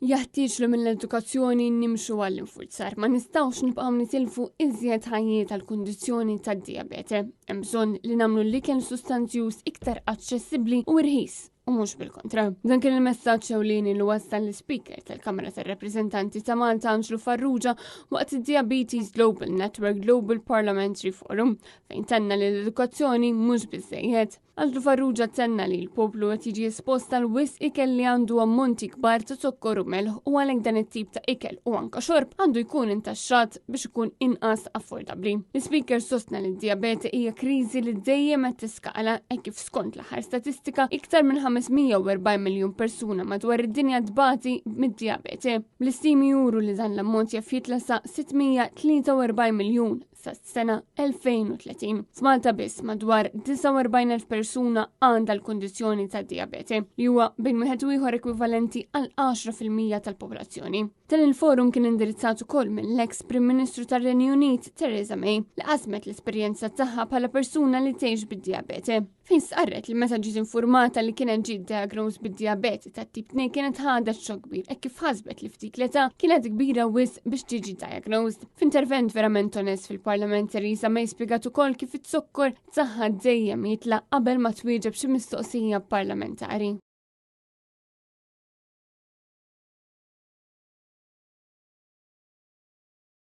Jaħtieġlu mill-edukazzjoni nimxu għall-infurzar. Ma nistgħux nibqgħu nitilfu iżjed ħajjiet għall-kundizzjoni tad-dijabete. Hemm bżonn li nagħmlu l-ikel sustanzjuż iktar aċċessibbli u rħis. U mhux bil-kontra. Dan kien il-messaġġ ewlieni li wassal l-Speaker tal-Kamra tar-Rappreżentanti ta' Malta Anġlu Farrugia waqt id-Diabetes Global Network Global Parliamentary Forum fejn tenna li l-edukazzjoni mhux biżejjed. Anġlu Farrugia tenna li l-poplu qed jiġi esposta l-wisq ikel li għandu ammonti kbar ta' zokkor u melħ u għalhekk dan it-tip ta' ikel u anke xorb għandu jkun intaxxat biex ikun inqas affordabbli. L-Speaker sostna li d-dijabete hija kriżi li dejjem qed tiskala hekk kif skont l-aħħar statistika iktar minn 540 miljun persuna madwar id-dinja tbati mid-dijabete. Bl-istimi juru li dan l-ammont jaf jitla sa 643 miljun sa s-sena 2030. F'Malta biss madwar 49,000 persuna għandha l-kundizzjoni ta' dijabete li huwa bejn wieħed u ieħor ekwivalenti għal 10% tal-popolazzjoni. Dan il-forum kien indirizzat ukoll mill-ex Prim Ministru tar-Renju Unit Theresa May li qasmet l-esperjenza tagħha bħala persuna li tgħix bid-dijabete. Fejn sqarret li meta ġiet informata li kienet ġiet diagnoż bid-dijabete tat-tip 2 kienet ħadet xokk kbir hekk kif ħasbet li ftit l-età kienet kbira wisq biex tiġi diagnosed. F'intervent verament onest fil-Parlament Theresa May spjegat ukoll kif it-sokkor saħħa dejjem jitla' qabel ma twieġeb xi mistoqsija parlamentari.